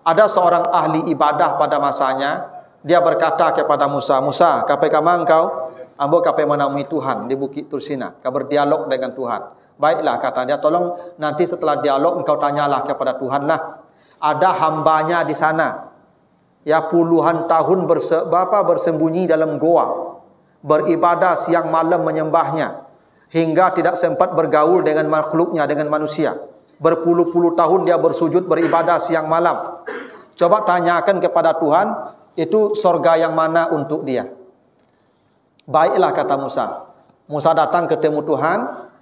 Ada seorang ahli ibadah pada masanya, dia berkata kepada Musa, Musa, kapai kamang kau? Ambo kapai menemui Tuhan di Bukit Tursina, kau berdialog dengan Tuhan. Baiklah, kata dia, tolong nanti setelah dialog engkau tanyalah kepada Tuhan lah. Ada hambanya di sana, ya puluhan tahun bersembunyi dalam goa, beribadah siang malam menyembahnya, hingga tidak sempat bergaul dengan makhluknya, dengan manusia. Berpuluh-puluh tahun dia bersujud beribadah siang malam. Coba tanyakan kepada Tuhan, itu sorga yang mana untuk dia? Baiklah, kata Musa. Musa datang ketemu Tuhan,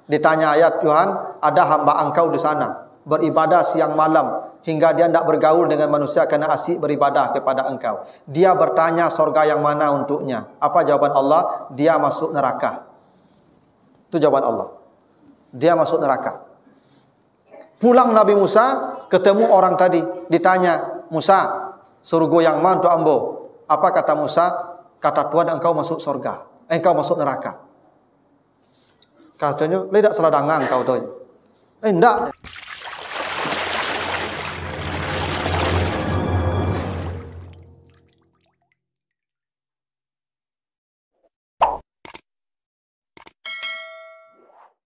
ditanya ayat Tuhan, ada hamba engkau di sana, beribadah siang malam, hingga dia tidak bergaul dengan manusia karena asyik beribadah kepada engkau. Dia bertanya sorga yang mana untuknya. Apa jawaban Allah? Dia masuk neraka. Itu jawaban Allah. Dia masuk neraka. Pulang Nabi Musa, ketemu orang tadi, ditanya, Musa, surga yang mana untuk ambo? Apa kata Musa? Kata Tuhan, engkau masuk surga, engkau masuk neraka. Katanya, tidak salah dengar engkau tu. Tidak.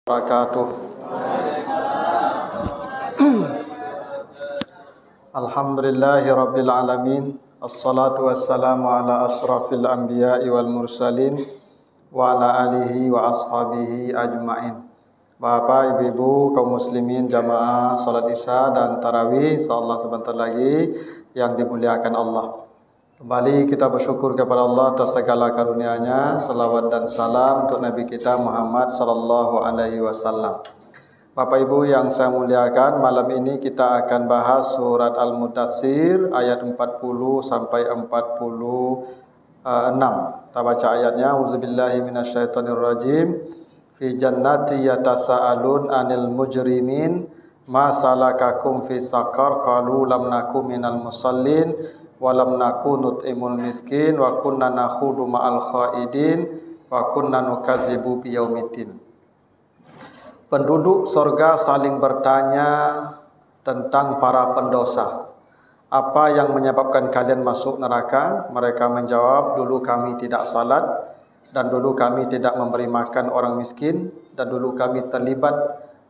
Barakatuh. Alhamdulillahi Rabbil Alamin. Assalatu wassalamu ala asrafil anbiya'i wal mursalin wa ala alihi wa ashabihi ajma'in. Bapak, ibu-ibu, kaum muslimin, jamaah salat isya dan tarawih, insyaallah sebentar lagi, yang dimuliakan Allah. Kembali kita bersyukur kepada Allah atas segala karunia-Nya. Salawat dan salam untuk Nabi kita Muhammad sallallahu alaihi wasallam. Bapak Ibu yang saya muliakan, malam ini kita akan bahas surat Al-Mudaththir ayat 40 sampai 46. Kita baca ayatnya. Auzubillahi minasyaitonirrajim. Fi jannati yatasaalun 'anil mujrimin ma salakakum fi saqar qalu lam nakum minal musallin wa lam nakun nut'imul miskin wa kunna nakhudu ma'al khaidin wa kunna nukadzibu biyaumiddin. Penduduk sorga saling bertanya tentang para pendosa. Apa yang menyebabkan kalian masuk neraka? Mereka menjawab, dulu kami tidak salat, dan dulu kami tidak memberi makan orang miskin, dan dulu kami terlibat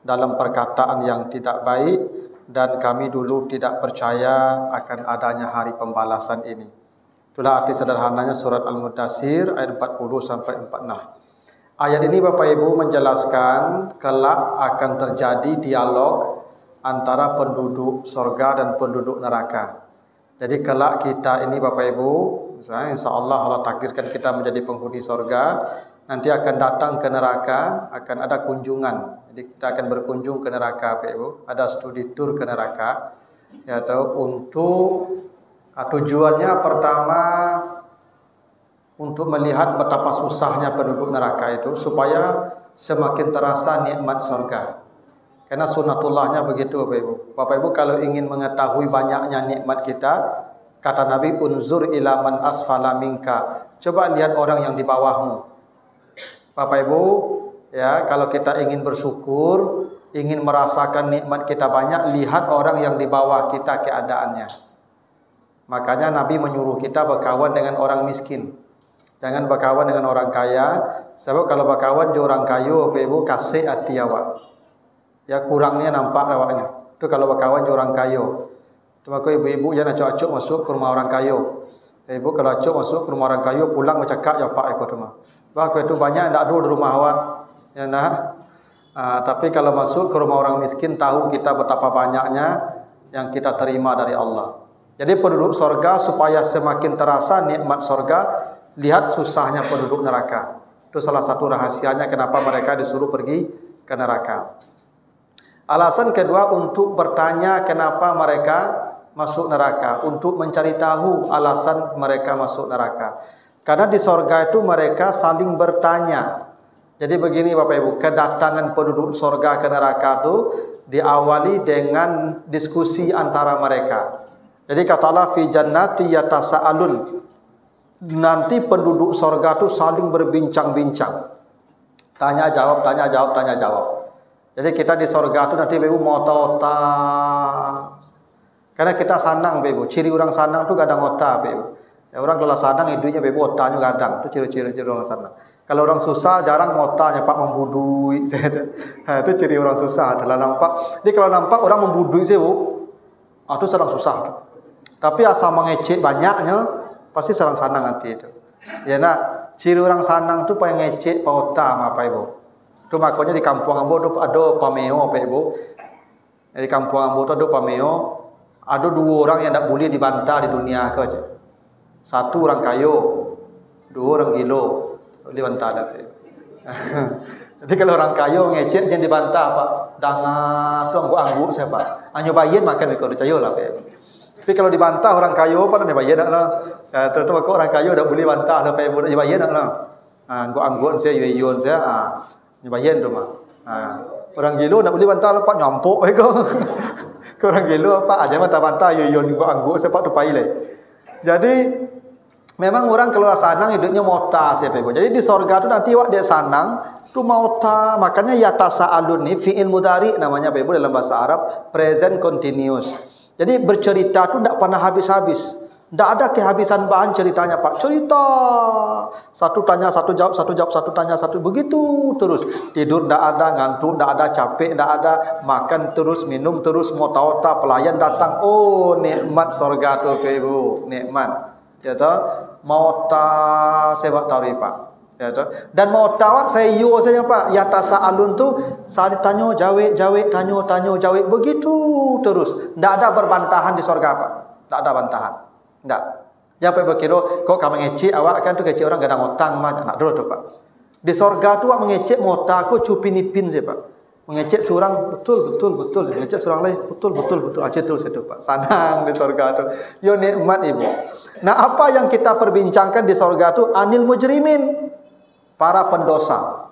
dalam perkataan yang tidak baik, dan kami dulu tidak percaya akan adanya hari pembalasan ini. Itulah arti sederhananya surat Al-Mudaththir ayat 40 sampai 46. Ayat ini Bapak Ibu menjelaskan kelak akan terjadi dialog antara penduduk surga dan penduduk neraka. Jadi kelak kita ini Bapak Ibu, insyaallah Allah takdirkan kita menjadi penghuni surga, nanti akan datang ke neraka, akan ada kunjungan. Jadi kita akan berkunjung ke neraka Bapak Ibu, ada studi tour ke neraka. Yaitu untuk tujuannya pertama untuk melihat betapa susahnya penduduk neraka itu supaya semakin terasa nikmat surga. Karena sunatullahnya begitu Bapak Ibu. Bapak Ibu kalau ingin mengetahui banyaknya nikmat kita, kata Nabi, unzur ila man asfala minka. Coba lihat orang yang di bawahmu. Bapak Ibu, ya, kalau kita ingin bersyukur, ingin merasakan nikmat kita banyak, lihat orang yang di bawah kita keadaannya. Makanya Nabi menyuruh kita berkawan dengan orang miskin. Jangan berkawan dengan orang kaya. Sebab kalau berkawan dengan orang kaya, Bapak Ibu, kasih hati awak. Ya kurangnya nampak awaknya. Itu kalau berkawan dengan orang kaya. Itu maka ibu-ibu jangan acuk-acuk masuk ke rumah orang kaya. Ibu kalau acuk masuk ke rumah orang kaya, pulang bercakap ya Pak ikut rumah. Bapak itu banyak tak ada di rumah awak. Ya nah. Tapi kalau masuk ke rumah orang miskin, tahu kita betapa banyaknya yang kita terima dari Allah. Jadi penduduk surga supaya semakin terasa nikmat surga, lihat susahnya penduduk neraka. Itu salah satu rahasianya kenapa mereka disuruh pergi ke neraka. Alasan kedua untuk bertanya kenapa mereka masuk neraka, untuk mencari tahu alasan mereka masuk neraka. Karena di surga itu mereka saling bertanya. Jadi begini Bapak Ibu, kedatangan penduduk surga ke neraka itu diawali dengan diskusi antara mereka. Jadi kata Allah, fi jannati yatasaalun. Nanti penduduk surga itu saling berbincang-bincang. Tanya jawab, tanya jawab, tanya jawab. Jadi kita di surga itu nanti Ibu mau tahu Karena kita sanang Bapak Ibu. Ciri orang sanang tu gadang otak Bapak Ibu. Ya, orang kalau sanang hidupnya Bapak Ibu otaknya gadang. Itu ciri-ciri orang sanang. Kalau orang susah jarang otaknya Pak membudui. Itu ciri orang susah adalah nampak. Jadi kalau nampak orang membudui sih Bu, itu sedang susah. Tapi asal mengecek banyaknya pasti serang sanang nanti itu. Ya nak, ciri orang sanang tu pengen ngecek pauta Bapak Ibu. Itu makanya di kampung Ambo ada pameo Bapak Ibu. Di kampung Ambo tu ada pameo. Ada 2 orang yang tak boleh dibantah di dunia ke aja. 1 orang kayo, 2 orang gilo. Dibantah nanti. Jadi kalau orang kayo ngecek jangan dibantah Pak. Dangan tu angguk-angguk saya Pak. Hanya bayin makan mereka percaya lah Pak. Tapi kalau dibantah orang kayo Pak nak bayin tak lah. Tentu maka orang kayo tak boleh bantah lah Pak. Nak bayin tak lah. Angguk-angguk saya yun saya bayin tu mah. Orang gilo tak boleh bantah lah Pak, nyampuk mereka. Orang gelo apa aja mata bantah yon juga angguk sepak tu pai leh. Jadi memang orang kalau sanang hidupnya mota siapa Ibu. Jadi di sorga tu nanti wak dia sanang tu mota, makanya yatasaalun ni fi'il mudhari namanya Ibu dalam bahasa Arab, present continuous. Jadi bercerita tu tak pernah habis-habis. Tak ada kehabisan bahan ceritanya Pak. Cerita. Satu tanya, satu jawab, satu jawab, satu tanya, satu. Begitu terus. Tidur tak ada, ngantuk tak ada, capek tak ada. Makan terus, minum terus, mota-ota, pelayan datang. Oh, nikmat sorga tu ke Ibu. Nikmat. Ya tahu? Mota sebab tahu Pak. Ya tahu? Dan mota wak saya yo saja Pak. Ya tasaalun tu saya ditanya, jawab, tanya, jawab. Begitu terus. Tak ada berbantahan di sorga Pak. Tak ada bantahan. Tak. Jangan berkira kok kamu ngecek awak kan tu kecek orang gadang otang mah nak dulu tu Pak. Di sorga tu awak mengecek mota aku cupinipin je Pak. Mengecek seorang betul. Mengecek seorang lain betul. Aja tu situ Pak. Sanang di sorga tu. Yo nikmat Ibu. Nah, apa yang kita perbincangkan di sorga tu anil mujrimin, para pendosa.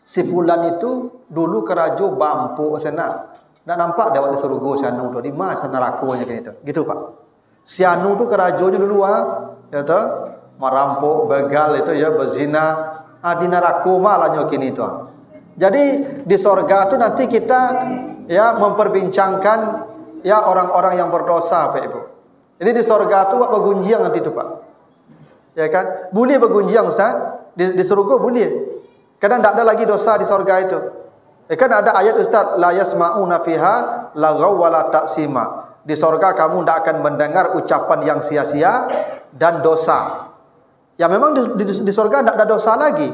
Si fulan itu dulu kerajo bampu sana. Nak nampak dia di surga sana tu di mana nerakonya kan itu. Gitu Pak. Si anu tu kerajonya dulu ya tu merampok, begal itu ya, berzina, di neraka malahnya kini tu. Jadi di sorga tu nanti kita ya memperbincangkan ya orang-orang yang berdosa Pak Ibu. Jadi di sorga tu buat bergunjing nanti tu Pak. Ya kan? Boleh bergunjing Ustaz? Di surga boleh. Kadang tak ada lagi dosa di sorga itu. Kan ada ayat Ustaz, la yasma'una fiha laghaw wala ta'sima. Di sorga kamu tidak akan mendengar ucapan yang sia-sia dan dosa. Ya memang di sorga tidak ada dosa lagi.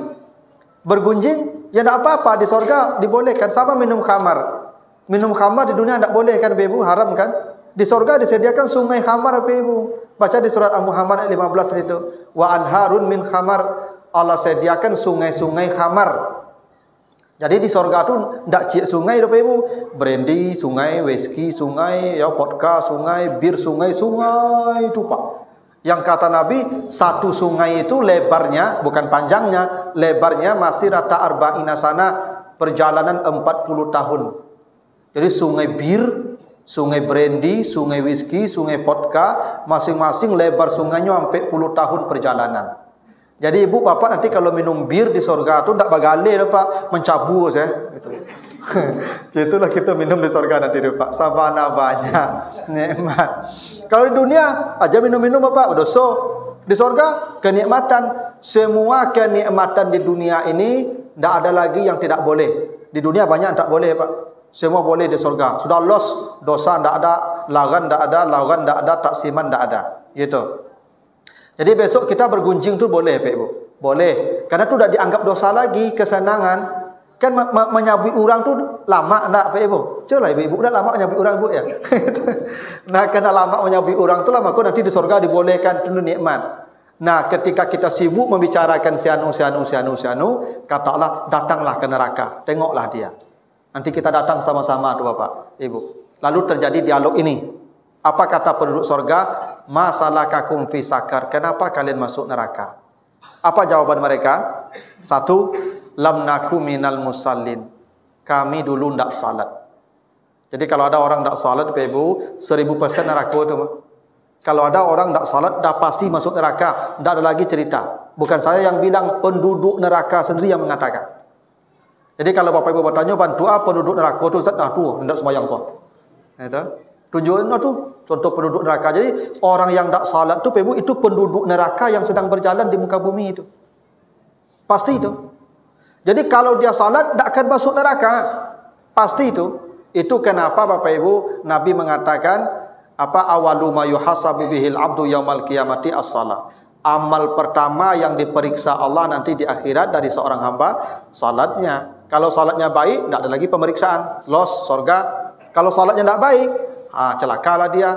Bergunjing, ya tidak apa-apa. Di sorga dibolehkan. Sama minum khamar. Minum khamar di dunia tidak boleh kan Ibu, haram kan? Di sorga disediakan sungai khamar Ibu. Baca di surat Al-Muhammad ayat 15 itu. Wa anharun min khamar. Allah sediakan sungai-sungai khamar. Jadi di sorga tu ndak cik sungai Bapak Ibu, brandy sungai, whisky sungai, ya vodka sungai, bir sungai itu Pak. Yang kata Nabi satu sungai itu lebarnya bukan panjangnya, lebarnya masih rata arba'ina sana, perjalanan 40 tahun. Jadi sungai bir, sungai brandy, sungai whisky, sungai vodka, masing-masing lebar sungainya sampai 10 tahun perjalanan. Jadi ibu bapak nanti kalau minum bir di sorga tu tak bagale dah Pak, mencabur saya. Gitu. Itulah kita minum di sorga nanti dah Pak. Sabana banyak nikmat. Kalau di dunia aja minum-minum apa dosa. Di sorga kenikmatan. Semua kenikmatan di dunia ini tidak ada lagi yang tidak boleh. Di dunia banyak tak boleh Pak. Semua boleh di sorga. Sudah los, dosa tidak ada, lagan tidak ada, taksiman tidak ada. Gitu. Jadi besok kita bergunjing tu boleh Pak Ibu. Boleh. Karena tu dah dianggap dosa lagi, kesenangan. Kan menyabui orang tu lama tak Pak Ibu? Cuba Ibu dah lama menyabui orang Bu ya. Nah, kena lama menyabui orang tu lama kau nanti di surga dibolehkan tu nikmat. Nah, ketika kita sibuk membicarakan si anu, kata Allah datanglah ke neraka. Tengoklah dia. Nanti kita datang sama-sama tu Bapak, Ibu. Lalu terjadi dialog ini. Apa kata penduduk sorga? Masalakakum fi sakar. Kenapa kalian masuk neraka? Apa jawaban mereka? 1, lam naku minal musallin. Kami dulu tidak salat. Jadi kalau ada orang tidak salat, Bapak Ibu, 1000% neraka itu. Kalau ada orang tidak salat, dah pasti masuk neraka. Tidak ada lagi cerita. Bukan saya yang bilang, penduduk neraka sendiri yang mengatakan. Jadi kalau Bapak Ibu bertanya, bantu apa penduduk neraka itu? Ustaz, tu, tidak sembahyang kau. Itu. Tujuannya tu contoh penduduk neraka. Jadi orang yang tak salat tu Ibu, itu penduduk neraka yang sedang berjalan di muka bumi itu. Pasti itu. Jadi kalau dia salat tak akan masuk neraka. Pasti itu. Itu kenapa Bapak Ibu Nabi mengatakan apa awalu ma yuhasabu bihil abdu yaumal qiyamati as-shalah. Amal pertama yang diperiksa Allah nanti di akhirat dari seorang hamba salatnya. Kalau salatnya baik, tak ada lagi pemeriksaan, los surga. Kalau salatnya tak baik, celakalah dia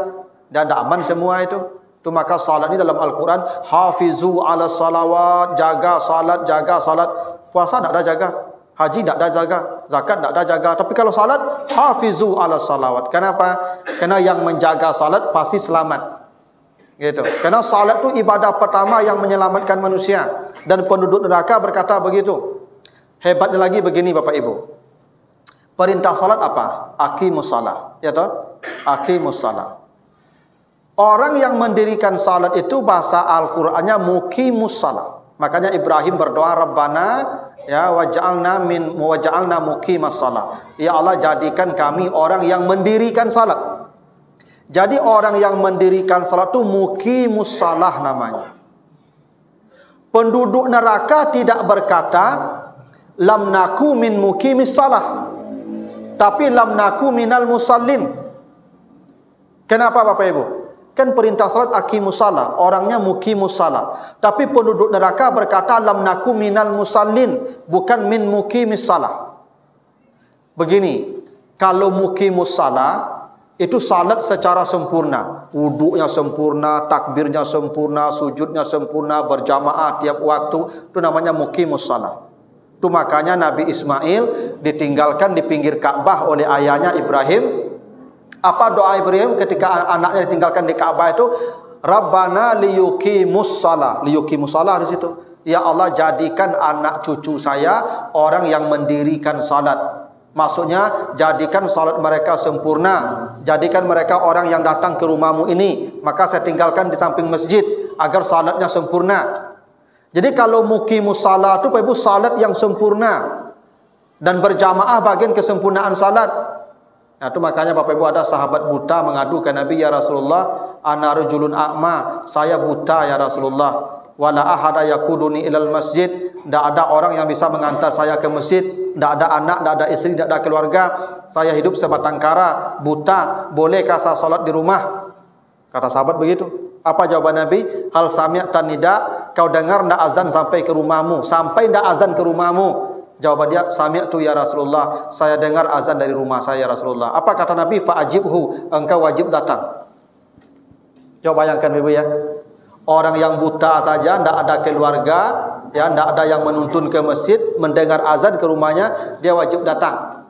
dan tak aman semua itu. Tu maka salat ni dalam Al-Quran, hafizu ala salawat, jaga salat, jaga salat. Puasa tak ada jaga, haji tak ada jaga, zakat tak ada jaga. Tapi kalau salat, hafizu ala salawat. Kenapa? Karena yang menjaga salat pasti selamat. Gitu. Karena salat tu ibadah pertama yang menyelamatkan manusia. Dan penduduk neraka berkata begitu. Hebatnya lagi begini Bapak Ibu. Perintah salat apa? Aqimus salat. Ya toh? Aqimus salat. Orang yang mendirikan salat itu bahasa Al-Qur'annya muqimus salat. Makanya Ibrahim berdoa Rabbana ya waj'alna muqimas salat. Ya Allah jadikan kami orang yang mendirikan salat. Jadi orang yang mendirikan salat itu muqimus salah namanya. Penduduk neraka tidak berkata lam naku min muqimis salah, tapi lam naku minal musallin. Kenapa Bapak Ibu? Kan perintah salat aqimus salah, orangnya muqimus salah. Tapi penduduk neraka berkata lam naku minal musallin, bukan min muqimis salah. Begini, kalau muqimus salah itu salat secara sempurna, wuduknya sempurna, takbirnya sempurna, sujudnya sempurna, berjamaah tiap waktu, itu namanya muqimus salah. Itu makanya Nabi Ismail ditinggalkan di pinggir Ka'bah oleh ayahnya Ibrahim. Apa doa Ibrahim ketika anaknya ditinggalkan di Ka'bah itu? Rabbana liyuqimus salah. Liyuqimus salah di situ. Ya Allah jadikan anak cucu saya orang yang mendirikan salat. Maksudnya jadikan salat mereka sempurna. Jadikan mereka orang yang datang ke rumahmu ini. Maka saya tinggalkan di samping masjid agar salatnya sempurna. Jadi kalau muqimus salat itu Bapak Ibu salat yang sempurna dan berjamaah bagian kesempurnaan salat. Nah, itu makanya Bapak Ibu ada sahabat buta mengadu ke Nabi, ya Rasulullah, ana rajulun a'ma, saya buta ya Rasulullah. Wala ahada yakuduni ilal masjid, tidak ada orang yang bisa mengantar saya ke masjid, tidak ada anak, tidak ada istri, tidak ada keluarga. Saya hidup sebatang kara, buta, bolehkah saya salat di rumah? Kata sahabat begitu. Apa jawaban Nabi? Hal sami'tan nida, kau dengar ndak azan sampai ke rumahmu? Sampai ndak azan ke rumahmu? Jawaban dia, sami'tu ya Rasulullah, saya dengar azan dari rumah saya ya Rasulullah. Apa kata Nabi? Fa'ajibhu, engkau wajib datang. Coba bayangkan Ibu ya. Orang yang buta saja, ndak ada keluarga, ya ndak ada yang menuntun ke masjid, mendengar azan ke rumahnya, dia wajib datang.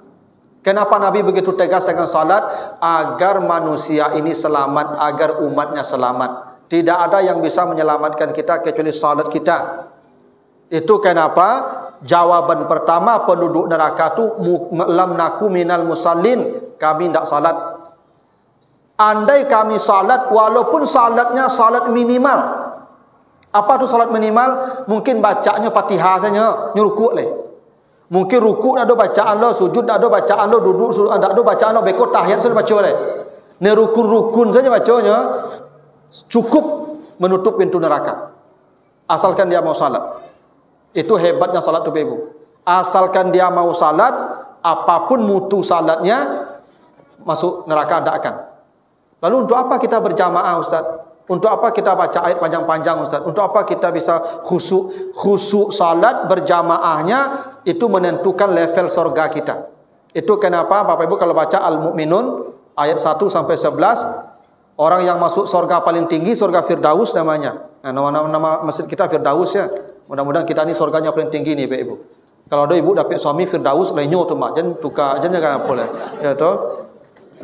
Kenapa Nabi begitu tegas dengan salat? Agar manusia ini selamat, agar umatnya selamat. Tidak ada yang bisa menyelamatkan kita kecuali salat kita. Itu kenapa jawaban pertama penduduk neraka itu lam naku minal musallin, kami tidak salat. Andai kami salat, walaupun salatnya salat minimal. Apa itu salat minimal? Mungkin bacanya Fatihah saja, nyurukuk leh. Mungkin rukuk ada bacaan lo, sujud ada bacaan lo, duduk ada bacaan lo, beko tahiyat sudah baca le. Ne rukun saja bacanya cukup menutup pintu neraka. Asalkan dia mau salat. Itu hebatnya salat tu Ibu. Asalkan dia mau salat, apapun mutu salatnya masuk neraka tidak akan. Lalu untuk apa kita berjamaah Ustaz? Untuk apa kita baca ayat panjang-panjang Ustaz? Untuk apa kita bisa khusyuk? Khusyuk salat berjamaahnya itu menentukan level surga kita. Itu kenapa Bapak Ibu kalau baca Al-Mu'minun ayat 1 sampai 11, orang yang masuk surga paling tinggi surga Firdaus namanya. Nah, nama masjid kita Firdaus ya. Mudah-mudahan kita ni surganya paling tinggi ni Bapak Ibu. Kalau ada ibu dapat suami Firdaus lenyo tu mak, jangan tukar jangan apa boleh. Ya toh.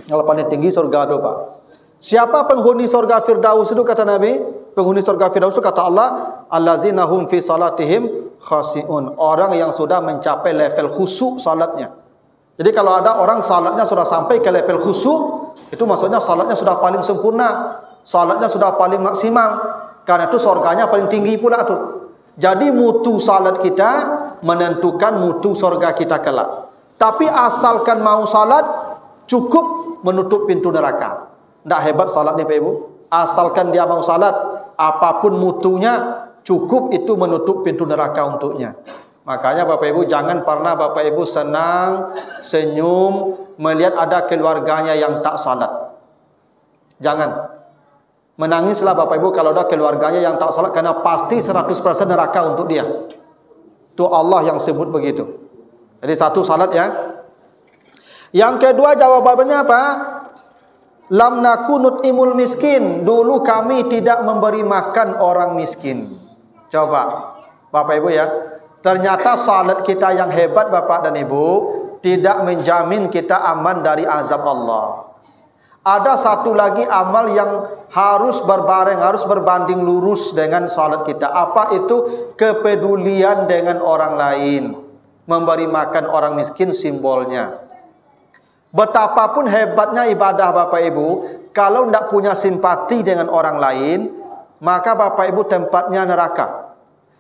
Kalau paling tinggi surga tu Pak. Siapa penghuni surga Firdaus itu kata Nabi? Penghuni surga Firdaus itu kata Allah, allazina hum fi salatihim khasi'un. Orang yang sudah mencapai level khusyuk salatnya. Jadi kalau ada orang salatnya sudah sampai ke level khusyuk, itu maksudnya salatnya sudah paling sempurna, salatnya sudah paling maksimal. Karena itu surganya paling tinggi pula tu. Jadi mutu salat kita menentukan mutu surga kita kelak. Tapi asalkan mau salat, cukup menutup pintu neraka. Tidak hebat salat ni Pak Ibu. Asalkan dia mau salat, apapun mutunya, cukup itu menutup pintu neraka untuknya. Makanya Bapak Ibu jangan pernah Bapak Ibu senang, senyum melihat ada keluarganya yang tak salat. Jangan. Menangislah Bapak Ibu kalau ada keluarganya yang tak salat, karena pasti 100% neraka untuk dia. Itu Allah yang sebut begitu. Jadi satu salat ya. Yang kedua jawabannya apa? Lam nakunut imul miskin. Dulu kami tidak memberi makan orang miskin. Coba Bapak Ibu ya. Ternyata salat kita yang hebat Bapak dan Ibu tidak menjamin kita aman dari azab Allah. Ada satu lagi amal yang harus berbareng, harus berbanding lurus dengan salat kita. Apa itu? Kepedulian dengan orang lain. Memberi makan orang miskin simbolnya. Betapapun hebatnya ibadah Bapak Ibu, kalau tidak punya simpati dengan orang lain, maka Bapak Ibu tempatnya neraka.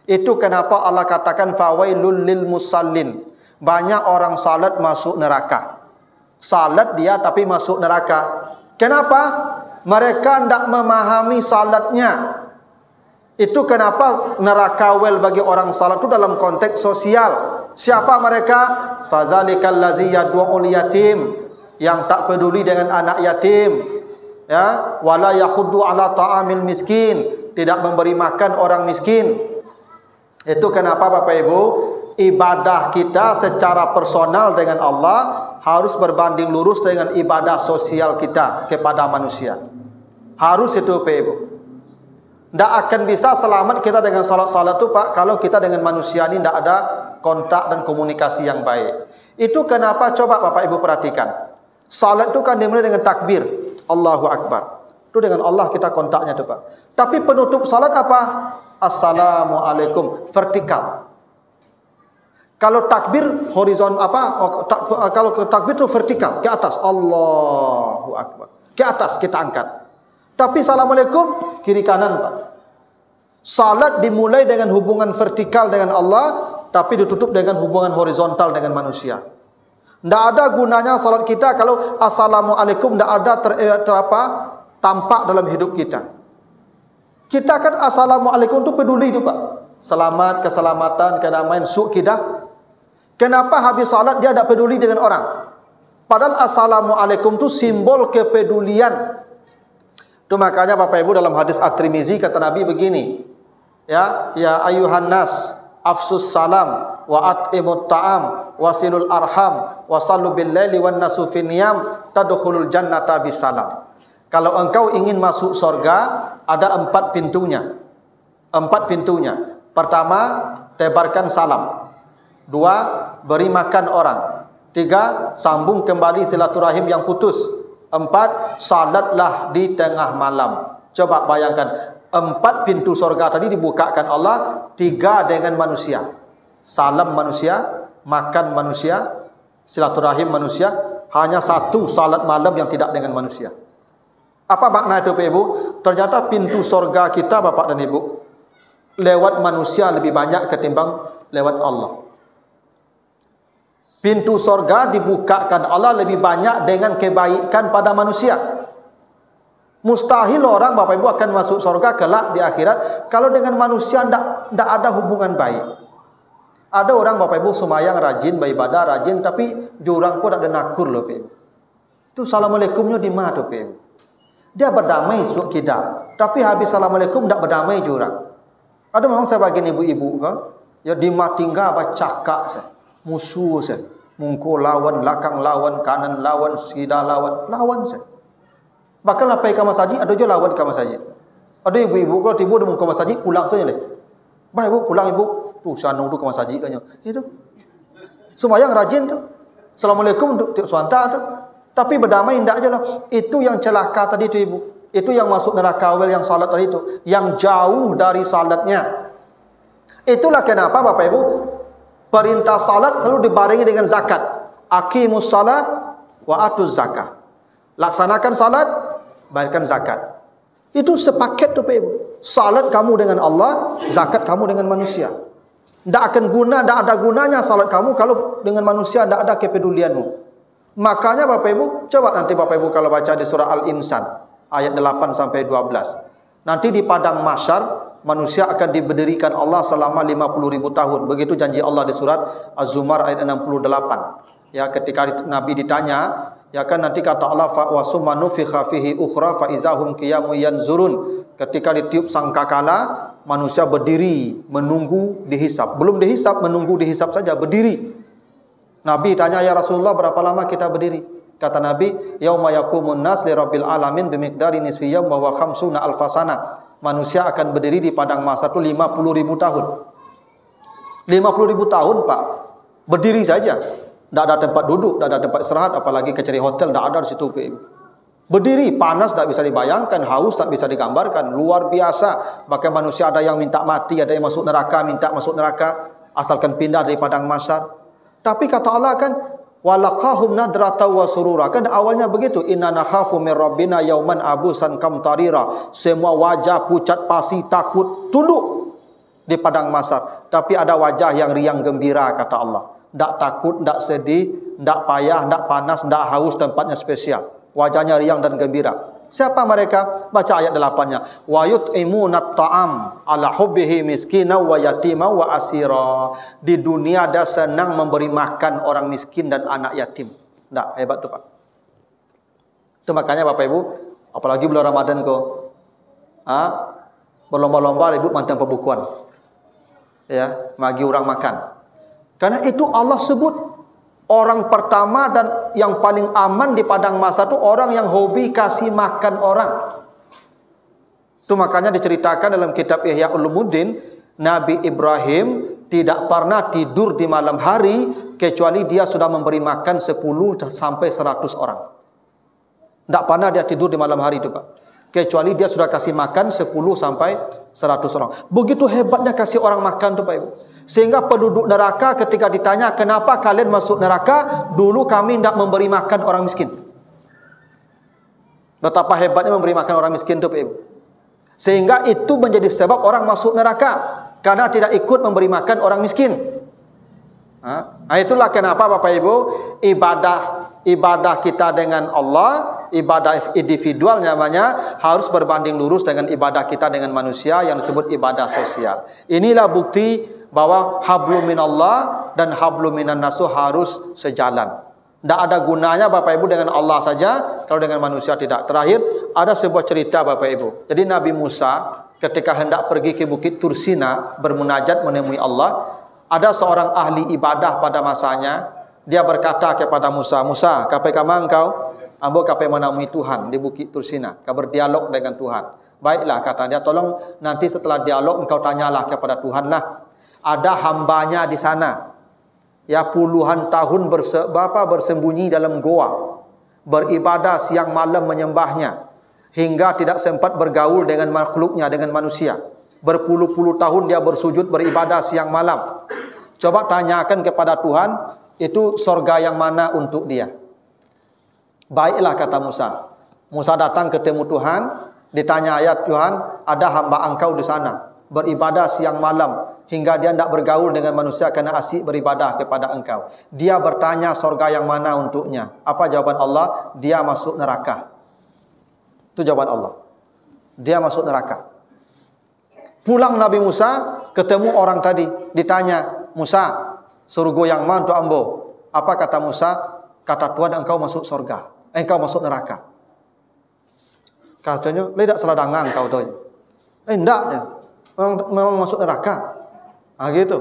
Itu kenapa Allah katakan fawailul lil musallin. Banyak orang salat masuk neraka. Salat dia tapi masuk neraka. Kenapa? Mereka tidak memahami salatnya. Itu kenapa neraka wel bagi orang salat itu dalam konteks sosial. Siapa mereka? Fazalikal ladzi yad'ul yatim, yang tak peduli dengan anak yatim. Ya, wala yahuddu ala ta'amil miskin, tidak memberi makan orang miskin. Itu kenapa Bapak Ibu, ibadah kita secara personal dengan Allah harus berbanding lurus dengan ibadah sosial kita kepada manusia. Harus itu Bapak Ibu. Tidak akan bisa selamat kita dengan salat-salat itu Pak, kalau kita dengan manusia ini tidak ada kontak dan komunikasi yang baik. Itu kenapa coba Bapak Ibu perhatikan. Salat itu kan dimulai dengan takbir, Allahu Akbar. Itu dengan Allah kita kontaknya itu Pak. Tapi penutup salat apa? Assalamualaikum, vertikal. Kalau takbir horizon kalau takbir itu vertikal, ke atas, Allahu Akbar. Ke atas kita angkat. Tapi assalamualaikum kiri kanan Pak. Salat dimulai dengan hubungan vertikal dengan Allah, tapi ditutup dengan hubungan horizontal dengan manusia. Tidak ada gunanya salat kita kalau assalamualaikum tidak ada tampak dalam hidup kita. Kita kan assalamualaikum itu peduli itu Pak. Selamat, keselamatan, kedamaian, sukidah. Kenapa habis salat dia tidak peduli dengan orang? Padahal assalamualaikum itu simbol kepedulian. Itu makanya Bapak Ibu dalam hadis At-Tirmizi kata Nabi begini. Ya ayuhan nas afsus salam wa at'imut ta'am wasilul arham wasallu bil laili wan nasu finniyam tadkhulul jannata bisalam. Kalau engkau ingin masuk surga, ada 4 pintunya. 4 pintunya. Pertama, tebarkan salam. 2, beri makan orang. 3, sambung kembali silaturahim yang putus. 4, salatlah di tengah malam. Coba bayangkan, 4 pintu surga tadi dibukakan Allah, 3 dengan manusia. Salam manusia, makan manusia, silaturahim manusia. Hanya 1 salat malam yang tidak dengan manusia. Apa makna itu Bapak Ibu? Ternyata pintu surga kita Bapak dan Ibu lewat manusia lebih banyak ketimbang lewat Allah. Pintu surga dibukakan Allah lebih banyak dengan kebaikan pada manusia. Mustahil orang Bapak Ibu akan masuk surga kelak di akhirat kalau dengan manusia tidak ada hubungan baik. Ada orang Bapak Ibu sembahyang rajin, beribadah rajin, tapi jurang pun ada nakur loh Bapak Ibu. Itu assalamualaikumnya di mana Bapak Ibu? Dia berdamai suuk kita, tapi habis assalamualaikum tidak berdamai jurang. Ada memang saya bagian ibu-ibu kan, ya di matingga bacakak saya, musuh saya, mungko lawan, belakang lawan, kanan lawan, sida lawan saya. Bahkan apa yang masjid, ada juga lawan ke masjid. Ada ibu-ibu kalau tiba di muka masjid pulang saja leh. Baik ibu pulang ibu, tuh sanung tu ke masjid dah itu. Semua yang rajin tu, assalamualaikum tu suanta tu. Tapi berdamai tidak aja lah. Itu yang celaka tadi tu ibu. Itu yang masuk neraka awal yang salat tadi itu. Yang jauh dari salatnya. Itulah kenapa Bapak Ibu, perintah salat selalu dibarengi dengan zakat. Aqimus salat wa atuz zakah. Laksanakan salat, bayarkan zakat. Itu sepaket tu Bapak Ibu. Salat kamu dengan Allah, zakat kamu dengan manusia. Tidak akan guna, tidak ada gunanya salat kamu kalau dengan manusia tidak ada kepedulianmu. Makanya Bapak Ibu, coba nanti Bapak Ibu kalau baca di surah Al-Insan ayat 8 sampai 12. Nanti di padang mahsyar manusia akan diberdirikan Allah selama 50.000 tahun. Begitu janji Allah di surat Az-Zumar ayat 68. Ya, ketika Nabi ditanya, ya kan nanti kata Allah wa summa nufikha fihi ukhra fa izahum qiyamun yanzurun. Ketika ditiup sangkakala, manusia berdiri menunggu dihisab. Belum dihisab, menunggu dihisab saja berdiri. Nabi tanya, ya Rasulullah, berapa lama kita berdiri? Kata Nabi, yauma yaqumun nas li rabbil alamin bimiqdari nisfi yawm wa khamsuna alfasana. Manusia akan berdiri di padang mahsyar itu 50.000 tahun. 50.000 tahun, Pak. Berdiri saja. Tidak ada tempat duduk, tidak ada tempat istirahat, apalagi ke cari hotel, tidak ada di situ. Berdiri, panas tak bisa dibayangkan, haus tak bisa digambarkan, luar biasa. Bahkan manusia ada yang minta mati, ada yang masuk neraka, minta masuk neraka, asalkan pindah dari padang mahsyar. Tapi kata Allah kan, walaqahum nadrata wa surura. Kan awalnya begitu, inna nakhafu min rabbina yauman abusan kamtarira. Semua wajah pucat pasi, takut, tunduk di padang mahsyar. Tapi ada wajah yang riang gembira, kata Allah. Tak takut, tak sedih, tak payah, tak panas, tak haus, tempatnya spesial. Wajahnya riang dan gembira. Siapa mereka? Baca ayat 8-nya. Wa yut'imunat ta'am ala hubbihi miskina wa yatima wa asira. Di dunia dia senang memberi makan orang miskin dan anak yatim. Tak hebat tu Pak. Itu makanya Bapak Ibu, apalagi bulan Ramadan kok, berlomba-lomba ribut mantan pembukuan. Ya, bagi orang makan. Karena itu Allah sebut orang pertama dan yang paling aman di padang mahsyar itu orang yang hobi kasih makan orang. Itu makanya diceritakan dalam kitab Ihya Ulumuddin, Nabi Ibrahim tidak pernah tidur di malam hari kecuali dia sudah memberi makan 10 sampai 100 orang. Tidak pernah dia tidur di malam hari itu Pak. Kecuali dia sudah kasih makan 10 sampai 100 orang. Begitu hebatnya kasih orang makan itu Pak Ibu. Sehingga penduduk neraka ketika ditanya, kenapa kalian masuk neraka? Dulu kami tidak memberi makan orang miskin. Betapa hebatnya memberi makan orang miskin itu Pak Ibu. Sehingga itu menjadi sebab orang masuk neraka. Karena tidak ikut memberi makan orang miskin. Nah, itulah kenapa Bapak Ibu, ibadah kita dengan Allah, ibadah individual namanya, harus berbanding lurus dengan ibadah kita dengan manusia yang disebut ibadah sosial. Inilah bukti bahwa hablum minallah dan hablum minan nas harus sejalan. Tidak ada gunanya Bapak Ibu dengan Allah saja, kalau dengan manusia tidak. Terakhir, ada sebuah cerita Bapak Ibu. Jadi Nabi Musa ketika hendak pergi ke Bukit Tursina bermunajat menemui Allah, ada seorang ahli ibadah pada masanya. Dia berkata kepada Musa, Musa, kapai kama engkau? Ambo kapai menemui Tuhan di Bukit Tursina, kau berdialog dengan Tuhan. Baiklah, kata dia, tolong nanti setelah dialog engkau tanyalah kepada Tuhan lah. Ada hambanya di sana, ya puluhan tahun bersembunyi dalam goa, beribadah siang malam menyembahnya, hingga tidak sempat bergaul dengan makhluknya, dengan manusia. Berpuluh-puluh tahun dia bersujud beribadah siang malam. Coba tanyakan kepada Tuhan, itu sorga yang mana untuk dia? Baiklah, kata Musa. Musa datang ketemu Tuhan, ditanya ayat, Tuhan, ada hamba engkau di sana, beribadah siang malam, hingga dia tidak bergaul dengan manusia karena asyik beribadah kepada engkau. Dia bertanya sorga yang mana untuknya. Apa jawaban Allah? Dia masuk neraka. Itu jawaban Allah. Dia masuk neraka. Pulang Nabi Musa, ketemu orang tadi, ditanya, Musa, surga yang mana untuk ambo? Apa kata Musa? Kata Tuhan, engkau masuk surga, engkau masuk neraka. Katanya, tidak salah dengar engkau tu. Tidak, memang masuk neraka. Gitu.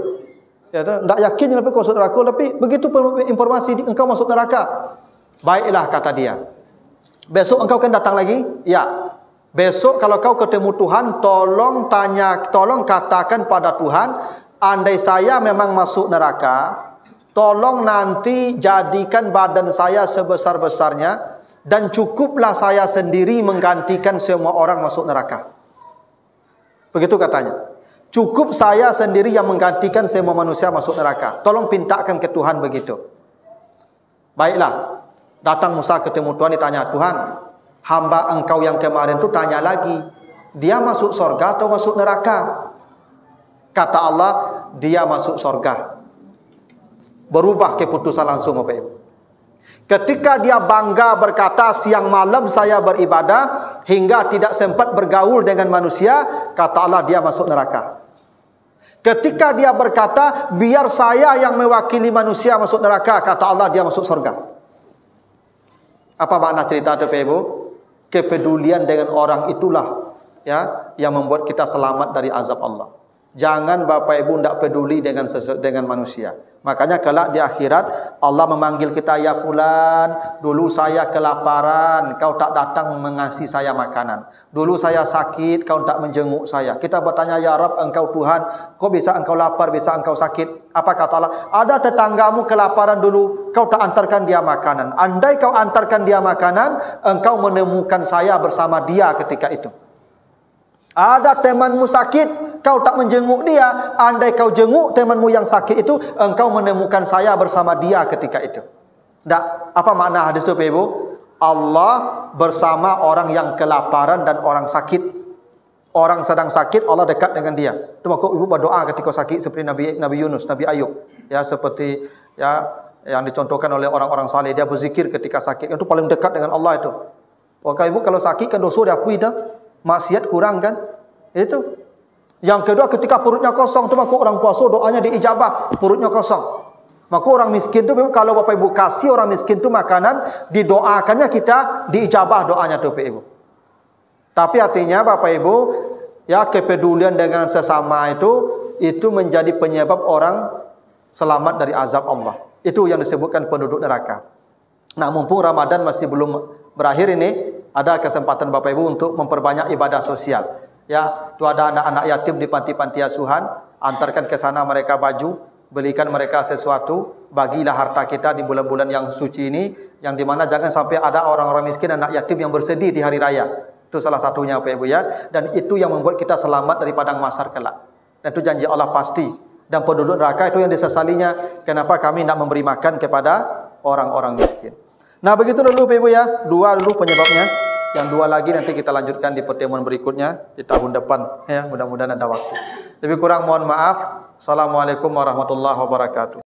Ya, tidak yakin tapi kau masuk neraka, tapi begitu informasi engkau masuk neraka. Baiklah, kata dia. Besok engkau akan datang lagi? Ya. Besok kalau kau ketemu Tuhan, tolong katakan pada Tuhan, andai saya memang masuk neraka, tolong nanti jadikan badan saya sebesar-besarnya dan cukuplah saya sendiri menggantikan semua orang masuk neraka. Begitu katanya. Cukup saya sendiri yang menggantikan semua manusia masuk neraka. Tolong pintakan ke Tuhan begitu. Baiklah. Datang Musa ketemu Tuhan, ditanya, Tuhan, hamba engkau yang kemarin tu tanya lagi, dia masuk surga atau masuk neraka? Kata Allah, dia masuk surga. Berubah keputusan langsung Bapak Ibu. Ketika dia bangga berkata siang malam saya beribadah hingga tidak sempat bergaul dengan manusia, kata Allah dia masuk neraka. Ketika dia berkata biar saya yang mewakili manusia masuk neraka, kata Allah dia masuk surga. Apa makna cerita itu, Bapak Ibu? Kepedulian dengan orang itulah ya yang membuat kita selamat dari azab Allah. Jangan Bapak Ibu tidak peduli dengan manusia. Makanya kelak di akhirat Allah memanggil kita, ya fulan, dulu saya kelaparan, kau tak datang mengasihi saya makanan. Dulu saya sakit, kau tak menjenguk saya. Kita bertanya, ya Rabb, engkau Tuhan, kok bisa engkau lapar, bisa engkau sakit? Apa kata Allah? Ada tetanggamu kelaparan dulu, kau tak antarkan dia makanan. Andai kau antarkan dia makanan, engkau menemukan saya bersama dia ketika itu. Ada temanmu sakit, kau tak menjenguk dia. Andai kau jenguk temanmu yang sakit itu, engkau menemukan saya bersama dia ketika itu. Tak, apa makna hadis itu, Ibu? Allah bersama orang yang kelaparan dan orang sakit. Orang sedang sakit, Allah dekat dengan dia. Itu maka Ibu berdoa ketika sakit seperti Nabi Yunus, Nabi Ayub. Ya, seperti ya yang dicontohkan oleh orang-orang saleh, dia berzikir ketika sakit. Itu paling dekat dengan Allah itu. Maka Ibu kalau sakit kan dosa diakui dah. Maksiat kurang kan? Itu. Yang kedua ketika perutnya kosong tu maka orang puasa doanya diijabah, perutnya kosong. Maka orang miskin tu kalau Bapak Ibu kasih orang miskin tu makanan, didoakannya kita diijabah doanya tu Bapak Ibu. Tapi artinya Bapak Ibu, ya kepedulian dengan sesama itu menjadi penyebab orang selamat dari azab Allah. Itu yang disebutkan penduduk neraka. Nah, mumpung Ramadan masih belum berakhir ini, ada kesempatan Bapak Ibu untuk memperbanyak ibadah sosial. Ya, tu ada anak-anak yatim di panti-panti asuhan, antarkan ke sana mereka baju, belikan mereka sesuatu, bagilah harta kita di bulan-bulan yang suci ini, yang dimana jangan sampai ada orang-orang miskin, anak yatim yang bersedih di hari raya. Itu salah satunya Bapak Ibu ya. Dan itu yang membuat kita selamat dari padang mahsyar kelak. Dan itu janji Allah pasti. Dan penduduk neraka itu yang disesalinya, kenapa kami tidak memberi makan kepada orang-orang miskin. Nah begitu dulu Bapak Ibu ya, dua dulu penyebabnya. Yang dua lagi nanti kita lanjutkan di pertemuan berikutnya di tahun depan ya, mudah-mudahan ada waktu. Lebih kurang mohon maaf. Assalamualaikum warahmatullahi wabarakatuh.